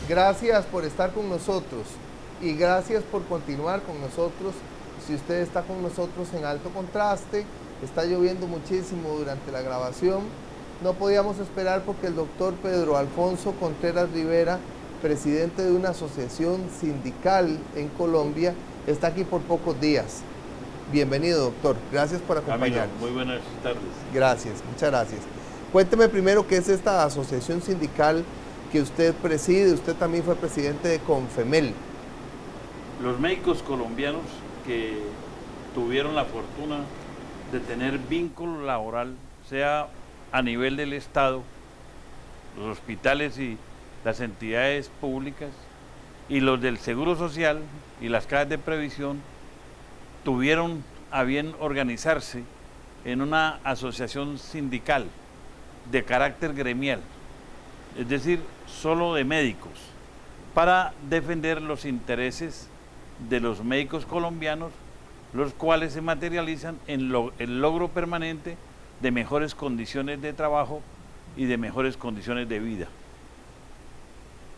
Gracias por estar con nosotros y gracias por continuar con nosotros. Si usted está con nosotros en Alto Contraste, está lloviendo muchísimo durante la grabación. No podíamos esperar porque el doctor Pedro Alfonso Contreras Rivera, presidente de una asociación sindical en Colombia, está aquí por pocos días. Bienvenido, doctor. Gracias por acompañarnos. Camilo, muy buenas tardes. Gracias, muchas gracias. Cuénteme primero qué es esta asociación sindical que usted preside. Usted también fue presidente de Confemel. Los médicos colombianos que tuvieron la fortuna de tener vínculo laboral, sea a nivel del Estado, los hospitales y las entidades públicas, y los del Seguro Social y las cajas de previsión, tuvieron a bien organizarse en una asociación sindical de carácter gremial, es decir, solo de médicos, para defender los intereses de los médicos colombianos, los cuales se materializan en el logro permanente de mejores condiciones de trabajo y de mejores condiciones de vida.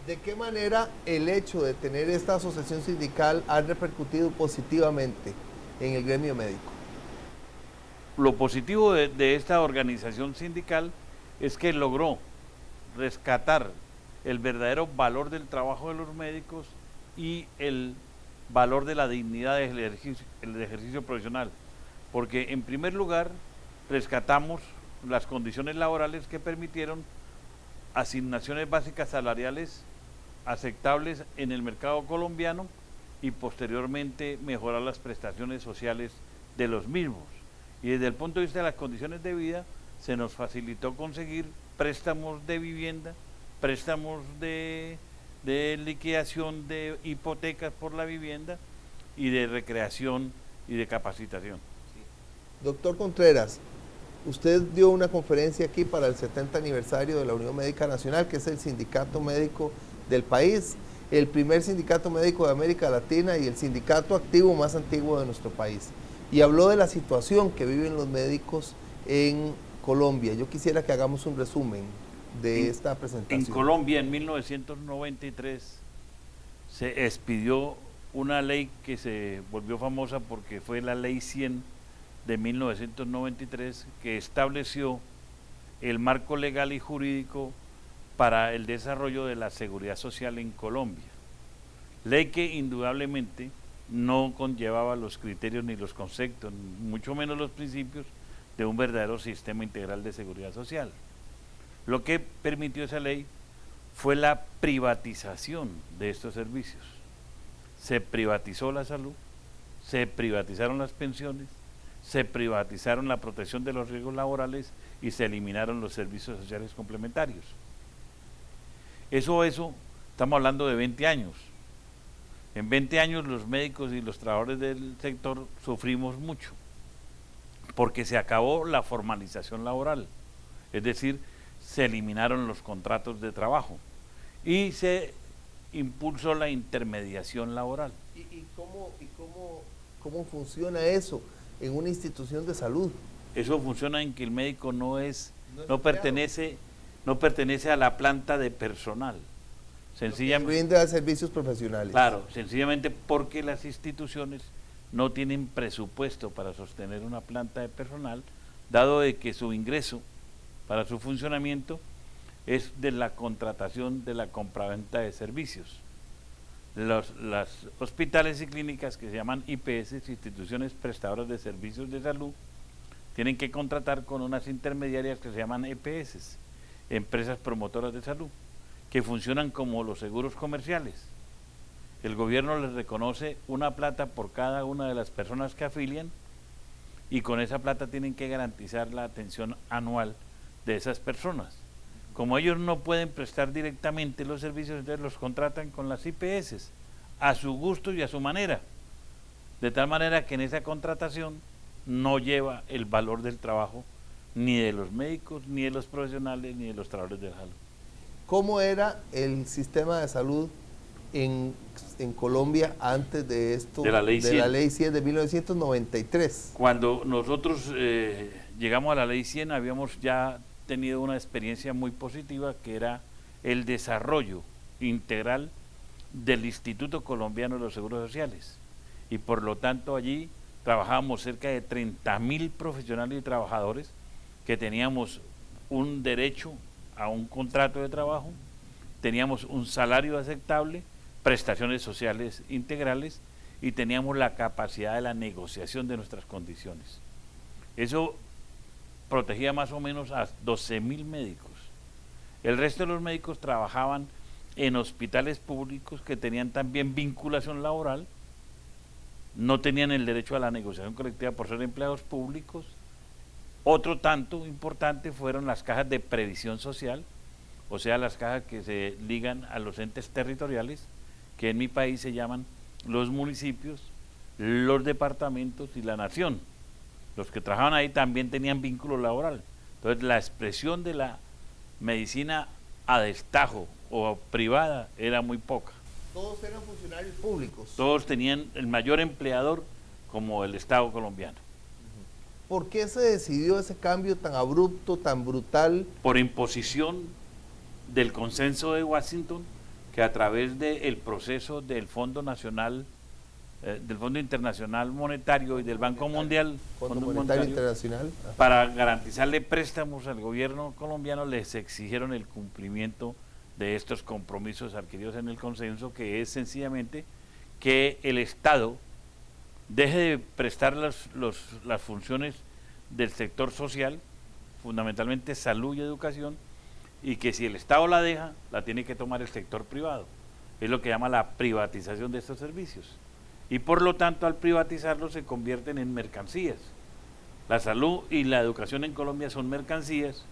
¿De qué manera el hecho de tener esta asociación sindical ha repercutido positivamente en el gremio médico? Lo positivo de esta organización sindical es que logró rescatar el verdadero valor del trabajo de los médicos y el valor de la dignidad del ejercicio profesional, porque en primer lugar rescatamos las condiciones laborales que permitieron asignaciones básicas salariales aceptables en el mercado colombiano y posteriormente mejorar las prestaciones sociales de los mismos. Y desde el punto de vista de las condiciones de vida, se nos facilitó conseguir préstamos de vivienda, préstamos de liquidación de hipotecas por la vivienda y de recreación y de capacitación. Doctor Contreras, usted dio una conferencia aquí para el 70 aniversario de la Unión Médica Nacional, que es el sindicato médico del país, el primer sindicato médico de América Latina y el sindicato activo más antiguo de nuestro país. Y habló de la situación que viven los médicos en Colombia. Yo quisiera que hagamos un resumen de esta presentación. En Colombia, en 1993, se expidió una ley que se volvió famosa porque fue la Ley 100 de 1993, que estableció el marco legal y jurídico para el desarrollo de la seguridad social en Colombia. Ley que indudablemente no conllevaba los criterios ni los conceptos, mucho menos los principios de un verdadero sistema integral de seguridad social. Lo que permitió esa ley fue la privatización de estos servicios. Se privatizó la salud, se privatizaron las pensiones, se privatizaron la protección de los riesgos laborales y se eliminaron los servicios sociales complementarios. Eso, estamos hablando de 20 años. En 20 años los médicos y los trabajadores del sector sufrimos mucho, porque se acabó la formalización laboral, es decir, se eliminaron los contratos de trabajo y se impulsó la intermediación laboral. ¿Y cómo funciona eso en una institución de salud? Eso funciona en que el médico no pertenece a la planta de personal. Sencillamente brinda servicios profesionales. Claro, sencillamente porque las instituciones no tienen presupuesto para sostener una planta de personal, dado de que su ingreso para su funcionamiento es de la contratación de la compraventa de servicios. Las hospitales y clínicas que se llaman IPS, instituciones prestadoras de servicios de salud, tienen que contratar con unas intermediarias que se llaman EPS, empresas promotoras de salud, que funcionan como los seguros comerciales. El gobierno les reconoce una plata por cada una de las personas que afilian y con esa plata tienen que garantizar la atención anual de esas personas. Como ellos no pueden prestar directamente los servicios, entonces los contratan con las IPS a su gusto y a su manera, de tal manera que en esa contratación no lleva el valor del trabajo ni de los médicos, ni de los profesionales, ni de los trabajadores de la salud. ¿Cómo era el sistema de salud en Colombia antes de esto, de la Ley 100 de 1993? Cuando nosotros llegamos a la Ley 100 habíamos ya tenido una experiencia muy positiva, que era el desarrollo integral del Instituto Colombiano de los Seguros Sociales. Y por lo tanto allí trabajábamos cerca de 30.000 profesionales y trabajadores que teníamos un derecho a un contrato de trabajo, teníamos un salario aceptable, prestaciones sociales integrales y teníamos la capacidad de la negociación de nuestras condiciones. Eso protegía más o menos a 12.000 médicos. El resto de los médicos trabajaban en hospitales públicos que tenían también vinculación laboral, no tenían el derecho a la negociación colectiva por ser empleados públicos. Otro tanto importante fueron las cajas de previsión social, o sea, las cajas que se ligan a los entes territoriales, que en mi país se llaman los municipios, los departamentos y la nación. Los que trabajaban ahí también tenían vínculo laboral. Entonces la expresión de la medicina a destajo o privada era muy poca. Todos eran funcionarios públicos. Todos tenían el mayor empleador como el Estado colombiano. ¿Por qué se decidió ese cambio tan abrupto, tan brutal? Por imposición del consenso de Washington, que a través del proceso del Fondo Nacional, del Fondo Internacional Monetario y del Banco Mundial, Fondo Monetario Internacional, para garantizarle préstamos al gobierno colombiano, les exigieron el cumplimiento de estos compromisos adquiridos en el consenso, que es sencillamente que el Estado deje de prestar las funciones del sector social, fundamentalmente salud y educación, y que si el Estado la deja, la tiene que tomar el sector privado. Es lo que llama la privatización de estos servicios. Y por lo tanto, al privatizarlos se convierten en mercancías. La salud y la educación en Colombia son mercancías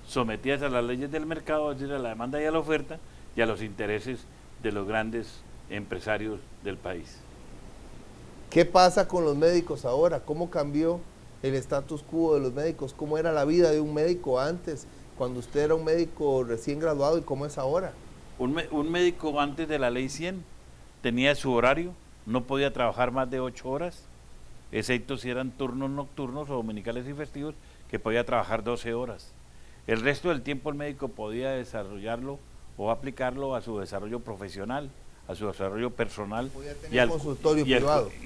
sometidas a las leyes del mercado, es decir, a la demanda y a la oferta, y a los intereses de los grandes empresarios del país. ¿Qué pasa con los médicos ahora? ¿Cómo cambió el status quo de los médicos? ¿Cómo era la vida de un médico antes, cuando usted era un médico recién graduado, y cómo es ahora? Un médico antes de la ley 100 tenía su horario, no podía trabajar más de 8 horas, excepto si eran turnos nocturnos o dominicales y festivos, que podía trabajar 12 horas. El resto del tiempo el médico podía desarrollarlo o aplicarlo a su desarrollo profesional, a su desarrollo personal y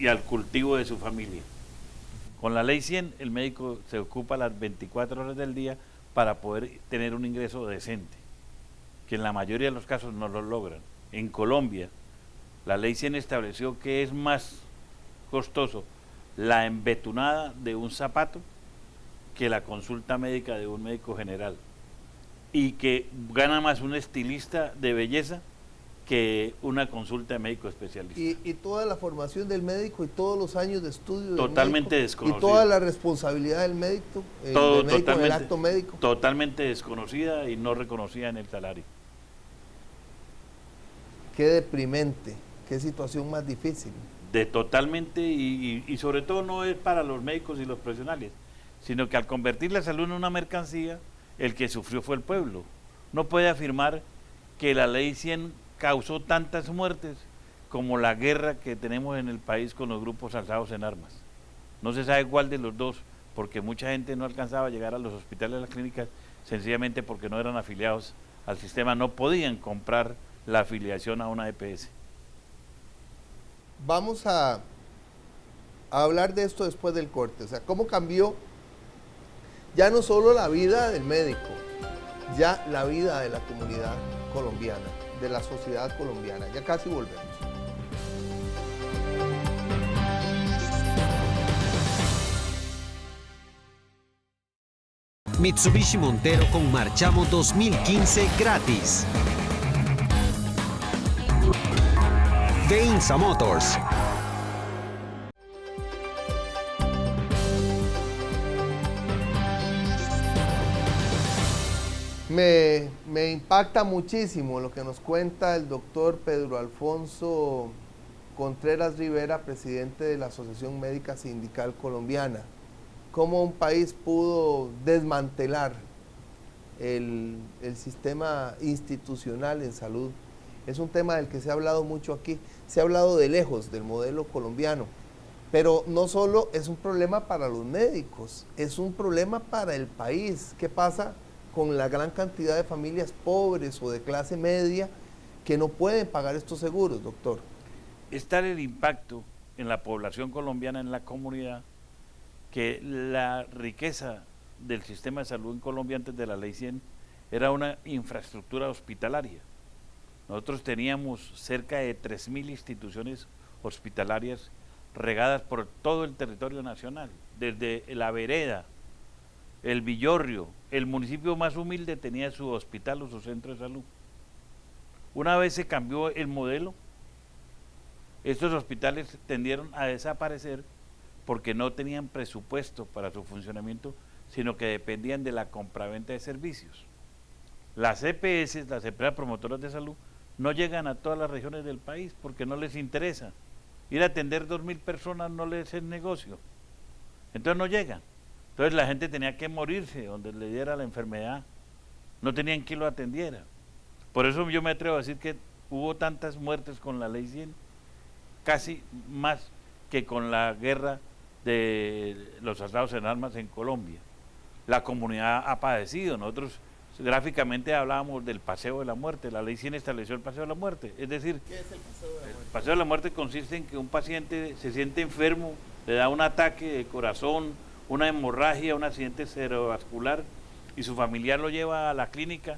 al cultivo de su familia. Con la ley 100 el médico se ocupa las 24 horas del día para poder tener un ingreso decente, que en la mayoría de los casos no lo logran. En Colombia, la ley 100 estableció que es más costoso la embetunada de un zapato que la consulta médica de un médico general, y que gana más un estilista de belleza que una consulta de médico especialista. Y toda la formación del médico y todos los años de estudio totalmente desconocida. Y toda la responsabilidad del médico, en el acto médico. Totalmente desconocida y no reconocida en el salario. Qué deprimente, qué situación más difícil. Totalmente, y sobre todo no es para los médicos y los profesionales, sino que al convertir la salud en una mercancía, el que sufrió fue el pueblo. No puede afirmar que la ley 100 causó tantas muertes como la guerra que tenemos en el país con los grupos alzados en armas. No se sabe cuál de los dos, porque mucha gente no alcanzaba a llegar a los hospitales, a las clínicas, sencillamente porque no eran afiliados al sistema, no podían comprar la afiliación a una EPS. Vamos a hablar de esto después del corte, o sea, cómo cambió ya no solo la vida del médico, ya la vida de la comunidad colombiana, de la sociedad colombiana. Ya casi volvemos. Mitsubishi Montero con Marchamo 2015 gratis. De INSA Motors. Me impacta muchísimo lo que nos cuenta el doctor Pedro Alfonso Contreras Rivera, presidente de la Asociación Médica Sindical Colombiana. Cómo un país pudo desmantelar el sistema institucional en salud. Es un tema del que se ha hablado mucho aquí. Se ha hablado de lejos del modelo colombiano. Pero no solo es un problema para los médicos, es un problema para el país. ¿Qué pasa con la gran cantidad de familias pobres o de clase media que no pueden pagar estos seguros, doctor. Es tal el impacto en la población colombiana, en la comunidad, que la riqueza del sistema de salud en Colombia antes de la Ley 100 era una infraestructura hospitalaria. Nosotros teníamos cerca de 3.000 instituciones hospitalarias regadas por todo el territorio nacional, desde la Vereda, el Villorrio, el municipio más humilde tenía su hospital o su centro de salud. Una vez se cambió el modelo, estos hospitales tendieron a desaparecer porque no tenían presupuesto para su funcionamiento, sino que dependían de la compraventa de servicios. Las EPS, las empresas promotoras de salud, no llegan a todas las regiones del país porque no les interesa. Ir a atender 2.000 personas no les es negocio. Entonces no llegan. Entonces la gente tenía que morirse donde le diera la enfermedad. No tenían quien lo atendiera. Por eso yo me atrevo a decir que hubo tantas muertes con la Ley 100, casi más que con la guerra de los asaltos en armas en Colombia. La comunidad ha padecido. Nosotros gráficamente hablábamos del paseo de la muerte. La Ley 100 estableció el paseo de la muerte. Es decir, ¿qué es el paseo de la muerte? El paseo de la muerte consiste en que un paciente se siente enfermo, le da un ataque de corazón, una hemorragia, un accidente cerebrovascular, y su familiar lo lleva a la clínica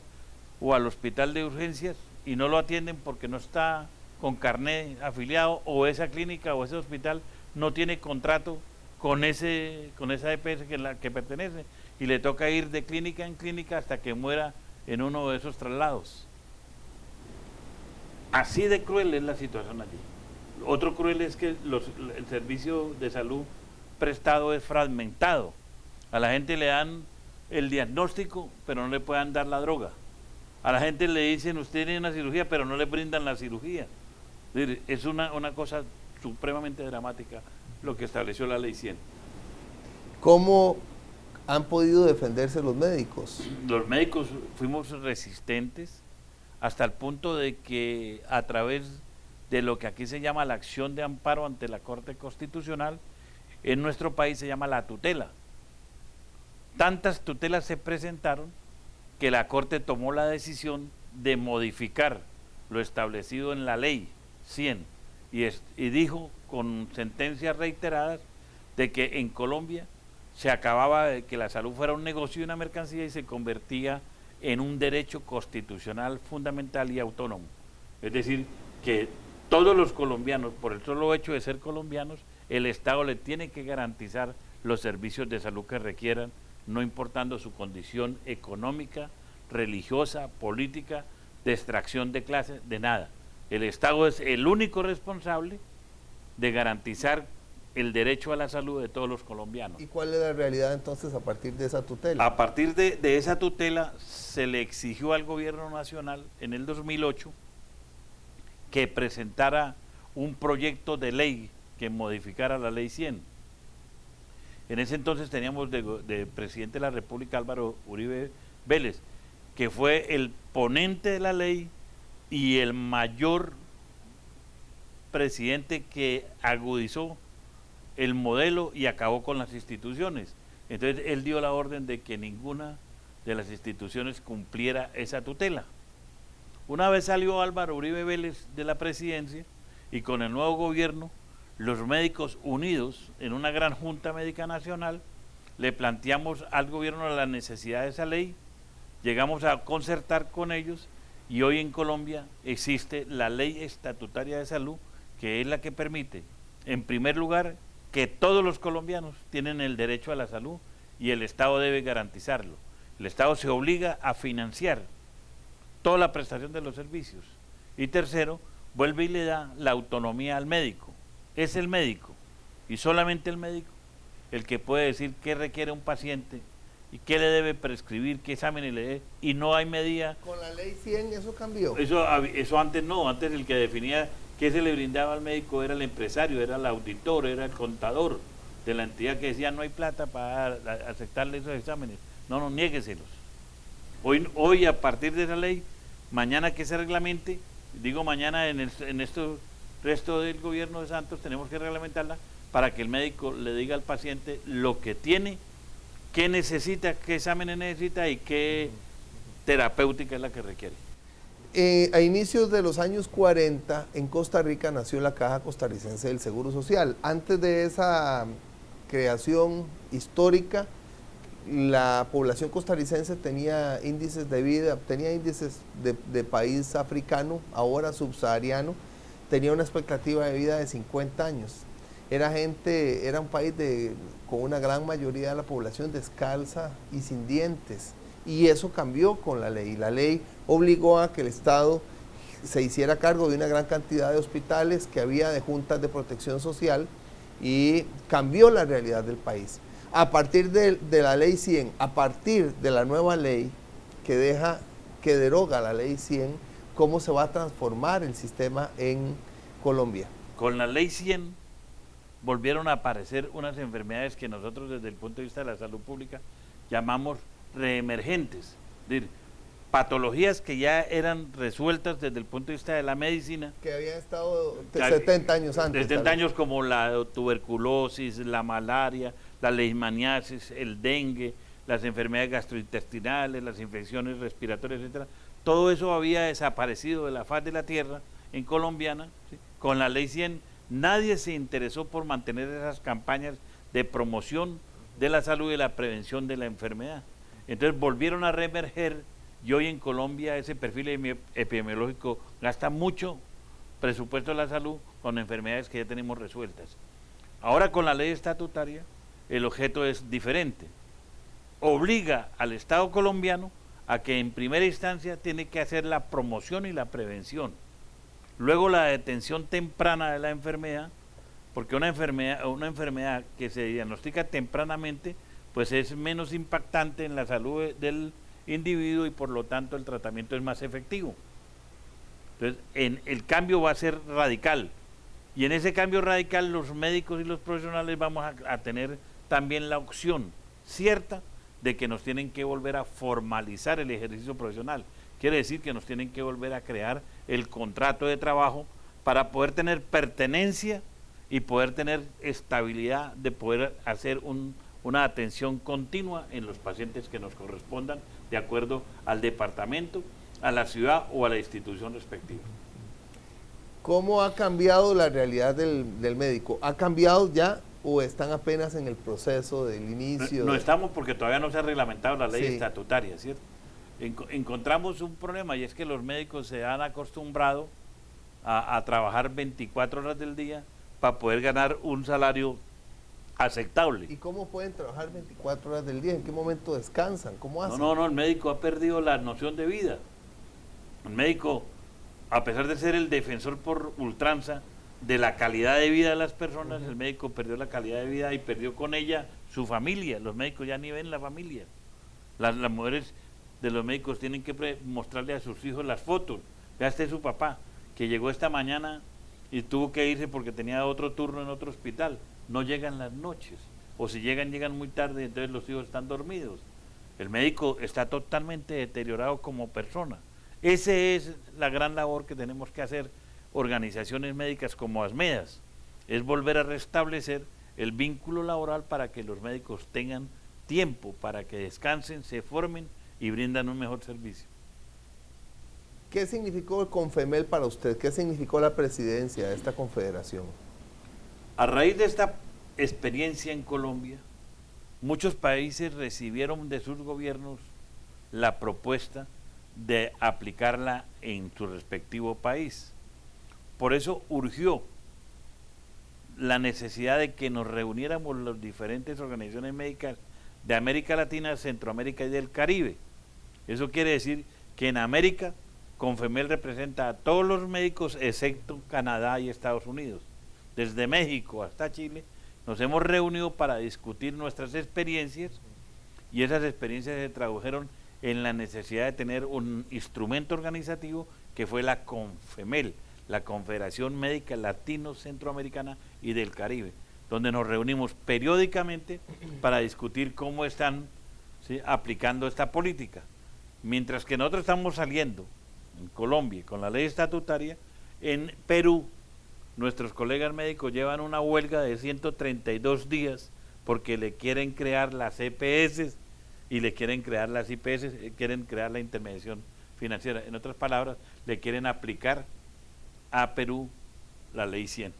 o al hospital de urgencias y no lo atienden porque no está con carnet afiliado, o esa clínica o ese hospital no tiene contrato con esa EPS que pertenece, y le toca ir de clínica en clínica hasta que muera en uno de esos traslados. Así de cruel es la situación allí. Otro cruel es que el servicio de salud prestado es fragmentado. A la gente le dan el diagnóstico, pero no le pueden dar la droga. A la gente le dicen, usted tiene una cirugía, pero no le brindan la cirugía. Es una cosa supremamente dramática lo que estableció la Ley 100. ¿Cómo han podido defenderse los médicos? Los médicos fuimos resistentes hasta el punto de que a través de lo que aquí se llama la acción de amparo ante la Corte Constitucional, en nuestro país se llama la tutela. Tantas tutelas se presentaron que la Corte tomó la decisión de modificar lo establecido en la Ley 100 y dijo con sentencias reiteradas de que en Colombia se acababa de que la salud fuera un negocio y una mercancía y se convertía en un derecho constitucional fundamental y autónomo. Es decir, que todos los colombianos, por el solo hecho de ser colombianos, el Estado le tiene que garantizar los servicios de salud que requieran, no importando su condición económica, religiosa, política, de extracción de clase, de nada. El Estado es el único responsable de garantizar el derecho a la salud de todos los colombianos. ¿Y cuál es la realidad entonces a partir de esa tutela? A partir de esa tutela se le exigió al gobierno nacional en el 2008 que presentara un proyecto de ley que modificara la Ley 100. En ese entonces teníamos de presidente de la República Álvaro Uribe Vélez, que fue el ponente de la ley y el mayor presidente que agudizó el modelo y acabó con las instituciones. Entonces él dio la orden de que ninguna de las instituciones cumpliera esa tutela. Una vez salió Álvaro Uribe Vélez de la presidencia y con el nuevo gobierno, los médicos unidos en una gran junta médica nacional, le planteamos al gobierno la necesidad de esa ley, llegamos a concertar con ellos y hoy en Colombia existe la Ley Estatutaria de Salud, que es la que permite, en primer lugar, que todos los colombianos tienen el derecho a la salud y el Estado debe garantizarlo. El Estado se obliga a financiar toda la prestación de los servicios. Y tercero, vuelve y le da la autonomía al médico. Es el médico y solamente el médico el que puede decir qué requiere un paciente y qué le debe prescribir, qué exámenes le dé, y no hay medida. Con la Ley 100 eso cambió. Eso antes no, antes el que definía qué se le brindaba al médico era el empresario, era el auditor, era el contador de la entidad que decía no hay plata para aceptarle esos exámenes. No, niégueselos. Hoy a partir de esa ley, mañana que se reglamente, digo mañana en este resto del gobierno de Santos tenemos que reglamentarla para que el médico le diga al paciente lo que tiene, qué necesita, qué exámenes necesita y qué terapéutica es la que requiere. A inicios de los años 40, en Costa Rica nació la Caja Costarricense del Seguro Social. Antes de esa creación histórica, la población costarricense tenía índices de vida, tenía índices de país africano, ahora subsahariano, tenía una expectativa de vida de 50 años. Era un país con una gran mayoría de la población descalza y sin dientes. Y eso cambió con la ley. La ley obligó a que el Estado se hiciera cargo de una gran cantidad de hospitales que había, de juntas de protección social, y cambió la realidad del país. A partir de la ley 100, a partir de la nueva ley que deroga la ley 100, ¿cómo se va a transformar el sistema en Colombia? Con la ley 100 volvieron a aparecer unas enfermedades que nosotros desde el punto de vista de la salud pública llamamos reemergentes, es decir, patologías que ya eran resueltas desde el punto de vista de la medicina. Que habían estado 70 años antes. 70 años, como la tuberculosis, la malaria, la leishmaniasis, el dengue, las enfermedades gastrointestinales, las infecciones respiratorias, etcétera. Todo eso había desaparecido de la faz de la tierra en colombiana, ¿sí? Con la ley 100 nadie se interesó por mantener esas campañas de promoción de la salud y de la prevención de la enfermedad. Entonces volvieron a reemerger, y hoy en Colombia ese perfil epidemiológico gasta mucho presupuesto de la salud con enfermedades que ya tenemos resueltas. Ahora con la ley estatutaria el objeto es diferente. Obliga al Estado colombiano a que en primera instancia tiene que hacer la promoción y la prevención. Luego la detención temprana de la enfermedad, porque una enfermedad que se diagnostica tempranamente, pues es menos impactante en la salud del individuo y por lo tanto el tratamiento es más efectivo. Entonces, el cambio va a ser radical. Y en ese cambio radical los médicos y los profesionales vamos a tener también la opción cierta de que nos tienen que volver a formalizar el ejercicio profesional. Quiere decir que nos tienen que volver a crear el contrato de trabajo para poder tener pertenencia y poder tener estabilidad de poder hacer una atención continua en los pacientes que nos correspondan de acuerdo al departamento, a la ciudad o a la institución respectiva. ¿Cómo ha cambiado la realidad del médico? ¿Ha cambiado ya o están apenas en el proceso del inicio? No estamos, porque todavía no se ha reglamentado la ley Sí. estatutaria, ¿cierto? Encontramos un problema, y es que los médicos se han acostumbrado a trabajar 24 horas del día para poder ganar un salario aceptable. ¿Y cómo pueden trabajar 24 horas del día? ¿En qué momento descansan? ¿Cómo hacen? No, el médico ha perdido la noción de vida. El médico, a pesar de ser el defensor por ultranza de la calidad de vida de las personas, el médico perdió la calidad de vida y perdió con ella su familia. Los médicos ya ni ven la familia. Las mujeres de los médicos tienen que mostrarle a sus hijos las fotos. Vea, este es su papá, que llegó esta mañana y tuvo que irse porque tenía otro turno en otro hospital. No llegan las noches, o si llegan muy tarde, entonces los hijos están dormidos. El médico está totalmente deteriorado como persona. Esa es la gran labor que tenemos que hacer organizaciones médicas como ASMEDAS, es volver a restablecer el vínculo laboral para que los médicos tengan tiempo para que descansen, se formen y brindan un mejor servicio. ¿Qué significó el CONFEMEL para usted? ¿Qué significó la presidencia de esta confederación? A raíz de esta experiencia en Colombia, muchos países recibieron de sus gobiernos la propuesta de aplicarla en su respectivo país. Por eso urgió la necesidad de que nos reuniéramos las diferentes organizaciones médicas de América Latina, Centroamérica y del Caribe. Eso quiere decir que en América, CONFEMEL representa a todos los médicos excepto Canadá y Estados Unidos. Desde México hasta Chile nos hemos reunido para discutir nuestras experiencias, y esas experiencias se tradujeron en la necesidad de tener un instrumento organizativo que fue la CONFEMEL, la Confederación Médica Latino, Centroamericana y del Caribe, donde nos reunimos periódicamente para discutir cómo están, ¿sí?, aplicando esta política. Mientras que nosotros estamos saliendo en Colombia con la ley estatutaria, en Perú nuestros colegas médicos llevan una huelga de 132 días porque le quieren crear las EPS y le quieren crear las IPS, quieren crear la intermediación financiera. En otras palabras, le quieren aplicar a Perú la ley 100.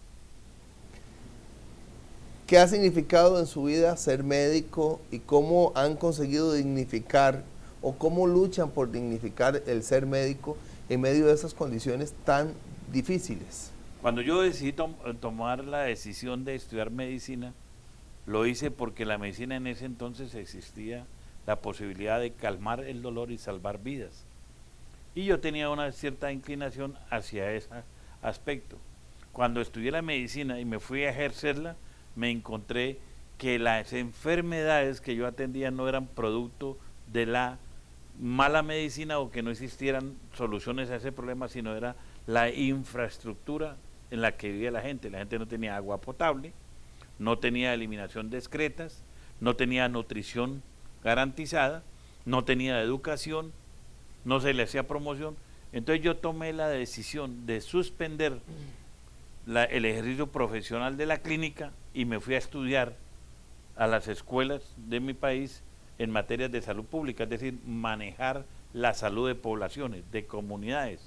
¿Qué ha significado en su vida ser médico y cómo han conseguido dignificar o cómo luchan por dignificar el ser médico en medio de esas condiciones tan difíciles? Cuando yo decidí tomar la decisión de estudiar medicina, lo hice porque la medicina en ese entonces existía la posibilidad de calmar el dolor y salvar vidas. Y yo tenía una cierta inclinación hacia ese aspecto. Cuando estudié la medicina y me fui a ejercerla, me encontré que las enfermedades que yo atendía no eran producto de la mala medicina o que no existieran soluciones a ese problema, sino era la infraestructura en la que vivía la gente. La gente no tenía agua potable, no tenía eliminación de excretas, no tenía nutrición garantizada, no tenía educación, no se le hacía promoción. Entonces yo tomé la decisión de suspender el ejercicio profesional de la clínica y me fui a estudiar a las escuelas de mi país en materias de salud pública, es decir, manejar la salud de poblaciones, de comunidades.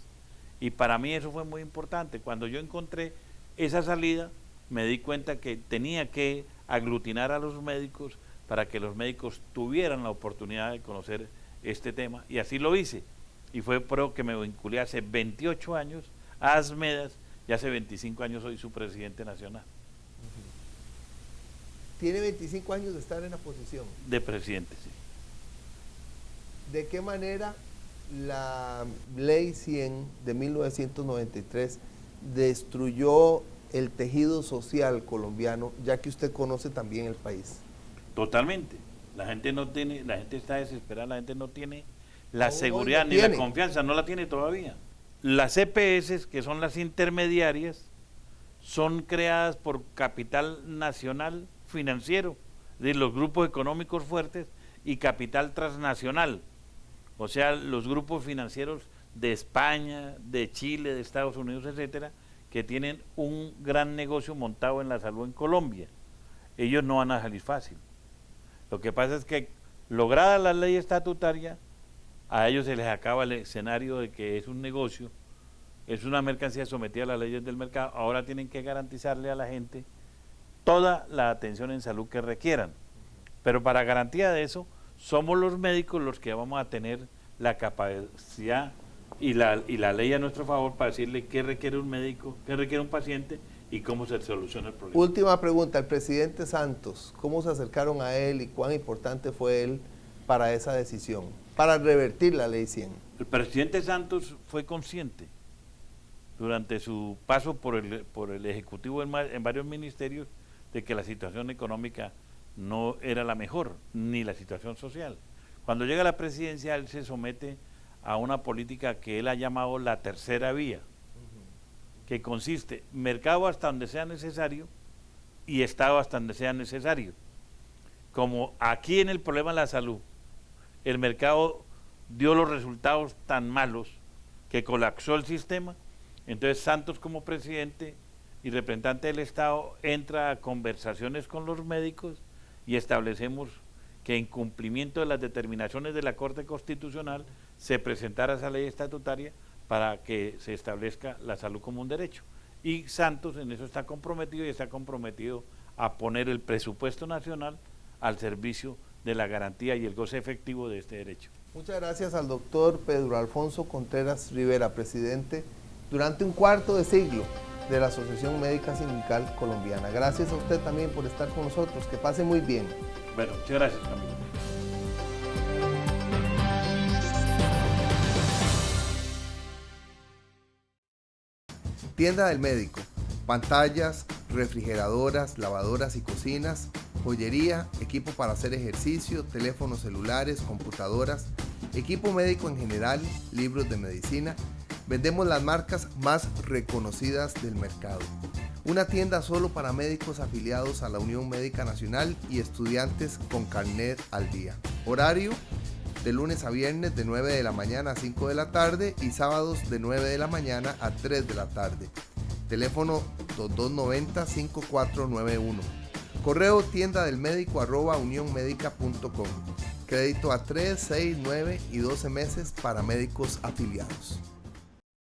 Y para mí eso fue muy importante. Cuando yo encontré esa salida, me di cuenta que tenía que aglutinar a los médicos para que los médicos tuvieran la oportunidad de conocer este tema, y así lo hice. Y fue por eso que me vinculé hace 28 años a Asmedas, y hace 25 años soy su presidente nacional. Tiene 25 años de estar en la posición. De presidente, sí. ¿De qué manera la ley 100 de 1993 destruyó el tejido social colombiano, ya que usted conoce también el país? Totalmente. La gente está desesperada, la gente no tiene la seguridad ni tiene la confianza, no la tiene todavía. Las EPS, que son las intermediarias, son creadas por capital nacional financiero, de los grupos económicos fuertes, y capital transnacional, o sea, los grupos financieros de España, de Chile, de Estados Unidos, etcétera, que tienen un gran negocio montado en la salud en Colombia. Ellos no van a salir fácil. Lo que pasa es que, lograda la ley estatutaria, a ellos se les acaba el escenario de que es un negocio, es una mercancía sometida a las leyes del mercado. Ahora tienen que garantizarle a la gente toda la atención en salud que requieran. Pero para garantía de eso, somos los médicos los que vamos a tener la capacidad y la ley a nuestro favor para decirle qué requiere un médico, qué requiere un paciente y cómo se soluciona el problema. Última pregunta, el presidente Santos, ¿cómo se acercaron a él y cuán importante fue él para esa decisión, para revertir la ley 100? El presidente Santos fue consciente durante su paso por el Ejecutivo en varios ministerios de que la situación económica no era la mejor, ni la situación social. Cuando llega a la presidencia, él se somete a una política que él ha llamado la tercera vía, que consiste mercado hasta donde sea necesario y Estado hasta donde sea necesario. Como aquí en el problema de la salud, el mercado dio los resultados tan malos que colapsó el sistema, entonces Santos, como presidente y representante del Estado, entra a conversaciones con los médicos y establecemos que en cumplimiento de las determinaciones de la Corte Constitucional se presentara esa ley estatutaria para que se establezca la salud como un derecho. Y Santos en eso está comprometido, y está comprometido a poner el presupuesto nacional al servicio de la garantía y el goce efectivo de este derecho. Muchas gracias al doctor Pedro Alfonso Contreras Rivera, presidente durante un cuarto de siglo de la Asociación Médica Sindical Colombiana. Gracias a usted también por estar con nosotros, que pase muy bien. Bueno, muchas gracias, amigo. Tienda del Médico, pantallas, refrigeradoras, lavadoras y cocinas, joyería, equipo para hacer ejercicio, teléfonos celulares, computadoras, equipo médico en general, libros de medicina. Vendemos las marcas más reconocidas del mercado. Una tienda solo para médicos afiliados a la Unión Médica Nacional y estudiantes con carnet al día. Horario de lunes a viernes de 9 de la mañana a 5 de la tarde y sábados de 9 de la mañana a 3 de la tarde. Teléfono 2290-5491. Correo tiendadelmedico@unionmedica.com. Crédito a 3, 6, 9 y 12 meses para médicos afiliados.